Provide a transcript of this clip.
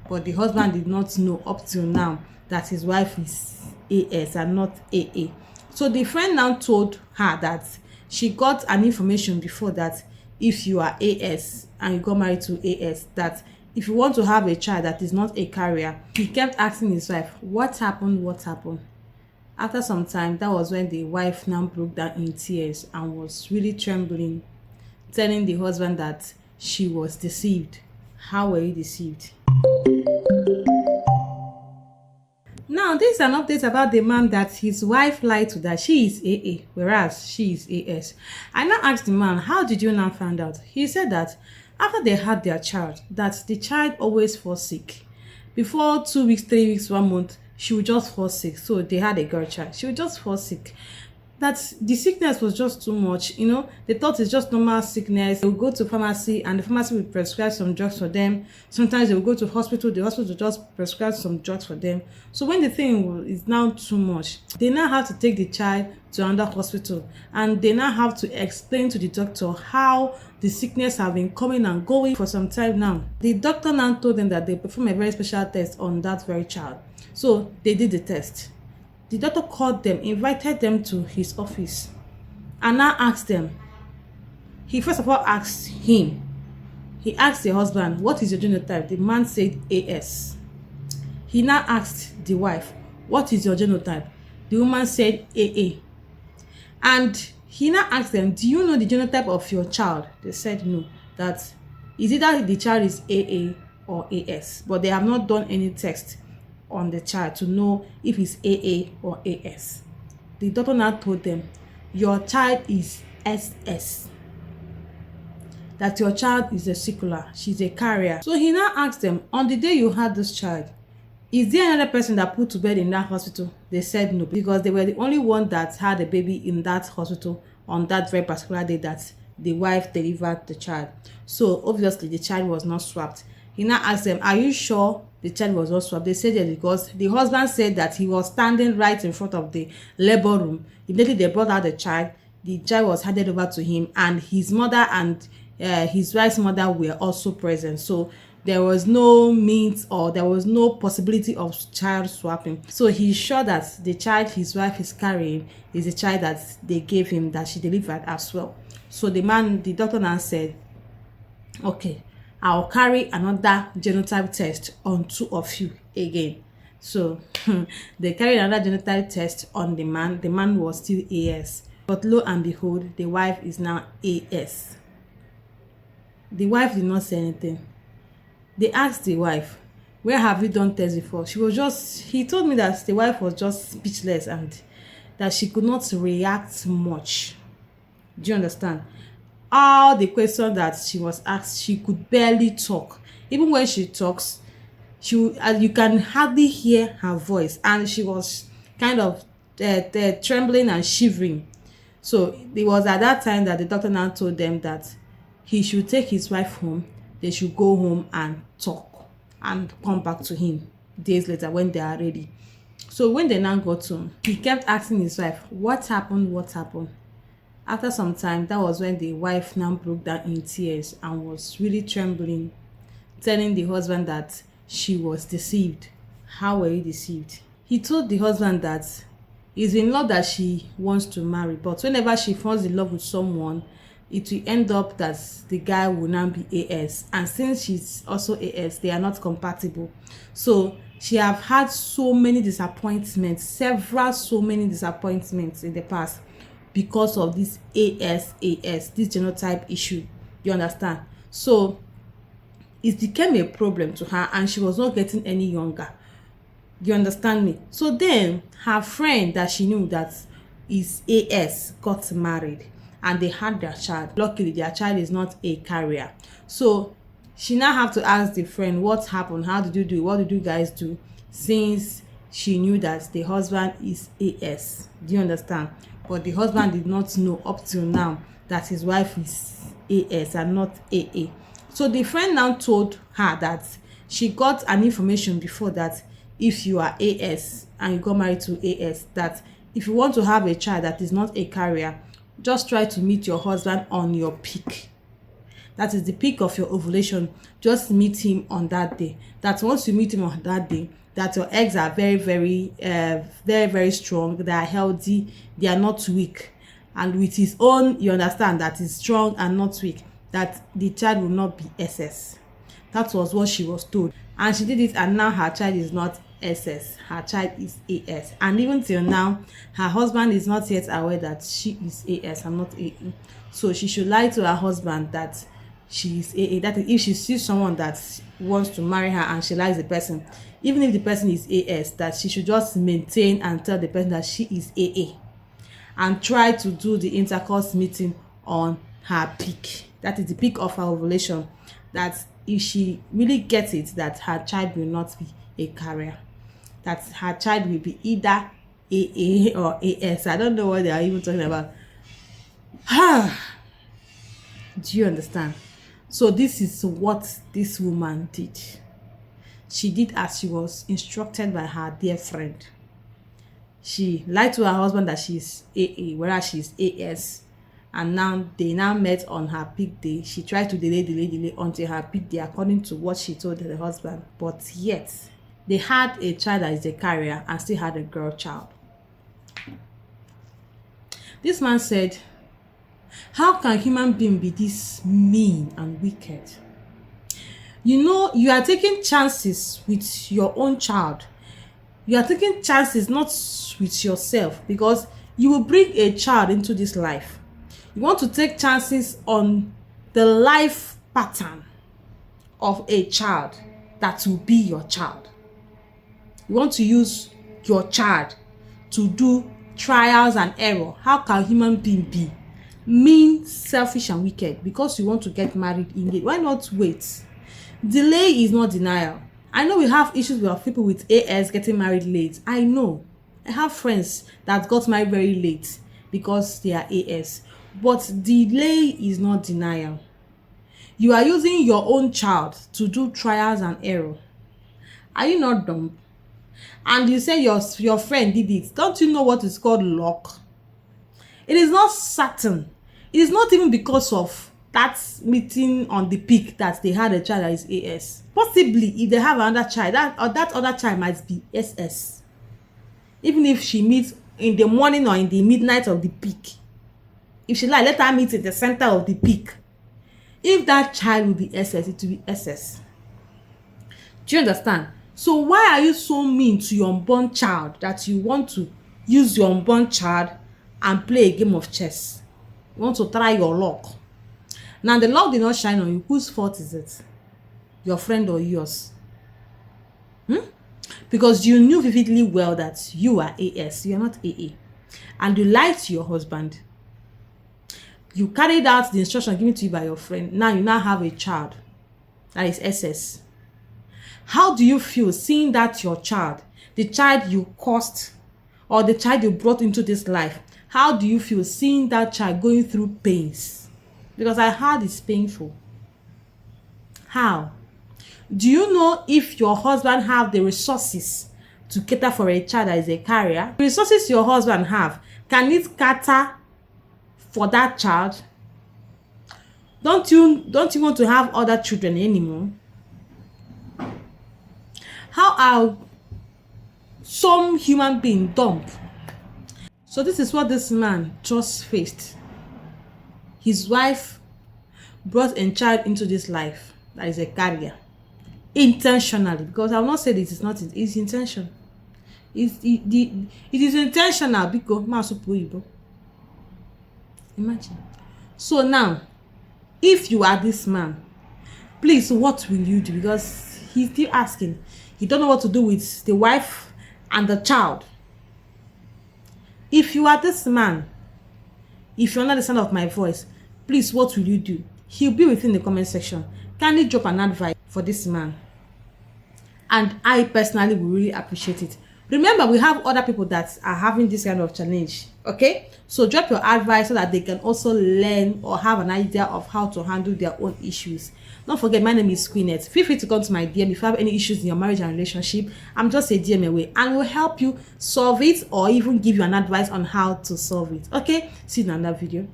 but the husband did not know up till now that his wife is AS and not AA. So the friend now told her that she got an information before that if you are AS and you got married to AS, that if you want to have a child that is not a carrier. He kept asking his wife, what happened? What happened? After some time, that was when the wife now broke down in tears and was really trembling, telling the husband that she was deceived. How were you deceived? Now, this is an update about the man that his wife lied to that she is AA, whereas she is AS. I now asked the man, how did you now find out? He said that after they had their child, that the child always falls sick. Before 2 weeks, 3 weeks, 1 month, she would just fall sick. So they had a girl child. She would just fall sick. That the sickness was just too much. They thought it's just normal sickness. They would go to pharmacy and the pharmacy would prescribe some drugs for them. Sometimes they would go to hospital, the hospital would just prescribe some drugs for them. So when the thing is now too much, they now have to take the child to another hospital and they now have to explain to the doctor how the sickness have been coming and going for some time now. The doctor now told them that they perform a very special test on that very child. So they did the test. The doctor called them, invited them to his office, and now asked them. He first of all asked him. He asked the husband, what is your genotype? The man said AS. He now asked the wife, what is your genotype? The woman said AA. And he now asked them, do you know the genotype of your child? They said no. That is either the child is AA or AS, but they have not done any test on the child to know if it's AA or AS. The doctor now told them, your child is SS. That your child is a secular, she's a carrier. So he now asked them, on the day you had this child, is there another person that put to bed in that hospital? They said no, because they were the only one that had a baby in that hospital on that very particular day that the wife delivered the child. So obviously the child was not swapped. He now asked them, are you sure the child was not swapped? They said yes, because the husband said that he was standing right in front of the labor room. Immediately they brought out the child was handed over to him, and his mother and his wife's mother were also present. So there was no means or there was no possibility of child swapping. So he's sure that the child his wife is carrying is the child that they gave him, that she delivered as well. So the doctor now said, okay, I'll carry another genotype test on 2 of you again. So they carried another genotype test on the man. The man was still AS. But lo and behold, the wife is now AS. The wife did not say anything. They asked the wife, where have you done tests before? He told me that the wife was just speechless and that she could not react much. Do you understand? All the questions that she was asked, she could barely talk. Even when she talks, you can hardly hear her voice, and she was kind of trembling and shivering. So it was at that time that the doctor now told them that he should take his wife home. They should go home and talk and come back to him days later when they are ready. So when they now got home, he kept asking his wife, what happened? What happened? After some time, that was when the wife now broke down in tears and was really trembling, telling the husband that she was deceived. How were you deceived? He told the husband that it's in love that she wants to marry, but whenever she falls in love with someone, it will end up that the guy will now be AS. And since she's also AS, they are not compatible. So she have had so many disappointments, so many disappointments in the past, because of this AS, this genotype issue. You understand? So it became a problem to her and she was not getting any younger. You understand me? So then her friend that she knew that is AS got married and they had their child. Luckily, their child is not a carrier. So she now have to ask the friend, what happened? How did you do? What did you guys do? Since she knew that the husband is AS. Do you understand? But the husband did not know up till now that his wife is AS and not AA. So the friend now told her that she got an information before that if you are AS and you got married to AS, that if you want to have a child that is not a carrier, just try to meet your husband on your peak. that is the peak of your ovulation, just meet him on that day. That once you meet him on that day, that your eggs are very strong, they are healthy, they are not weak. And with his own, you understand that he's strong and not weak, that the child will not be SS. That was what she was told. And she did it, and now her child is not SS, her child is AS. And even till now, her husband is not yet aware that she is AS and not AA. So she should lie to her husband that she is AA. That is, if she sees someone that wants to marry her and she likes the person, even if the person is AS, that she should just maintain and tell the person that she is AA, and try to do the intercourse meeting on her peak. That is the peak of her ovulation. That if she really gets it, that her child will not be a carrier, that her child will be either AA or AS. I don't know what they are even talking about. Do you understand? So this is what this woman did. She did as she was instructed by her dear friend. She lied to her husband that she's AA, whereas she's AS. And now they met on her peak day. She tried to delay until her peak day, according to what she told the husband. But yet, they had a child that is a carrier and still had a girl child. This man said, how can human being be this mean and wicked? You know, you are taking chances with your own child. You are taking chances not with yourself, because you will bring a child into this life. You want to take chances on the life pattern of a child that will be your child. You want to use your child to do trials and error. How can human being be mean, selfish, and wicked because you want to get married in it? Why not wait? Delay is not denial. I know we have issues with people with AS getting married late. I know. I have friends that got married very late because they are AS. But delay is not denial. You are using your own child to do trials and error. Are you not dumb? And you say your friend did it. Don't you know what is called luck? It is not certain. It is not even because of that meeting on the peak that they had a child that is AS. Possibly, if they have another child, that other child might be SS. Even if she meets in the morning or in the midnight of the peak. If she let her meet in the center of the peak. If that child will be SS, it will be SS. Do you understand? So why are you so mean to your unborn child that you want to use your unborn child and play a game of chess? You want to try your luck. Now the luck did not shine on you. Whose fault is it? Your friend or yours? Because you knew vividly well that you are AS, you are not AA. And you lied to your husband. You carried out the instruction given to you by your friend. Now you have a child that is SS. How do you feel seeing that your child, the child you caused, or the child you brought into this life, how do you feel seeing that child going through pains? Because I heard it's painful. How? Do you know if your husband have the resources to cater for a child that is a carrier? The resources your husband have, can it cater for that child? Don't you want to have other children anymore? How are some human being dumb? So this is what this man just faced. His wife brought a child into this life that is a carrier. Intentionally, because I will not say this is not, it's intention. It is intentional because imagine. So now, if you are this man, please, what will you do? Because he's still asking. He don't know what to do with the wife and the child. If you are this man, if you're not the sound of my voice, please, what will you do? He'll be within the comment section. Kindly drop an advice for this man. And I personally will really appreciate it. Remember, we have other people that are having this kind of challenge. Okay? So drop your advice so that they can also learn or have an idea of how to handle their own issues. Don't forget, my name is Queenette. Feel free to come to my DM if you have any issues in your marriage and relationship. I'm just a DM away and will help you solve it or even give you an advice on how to solve it. Okay? See you in another video.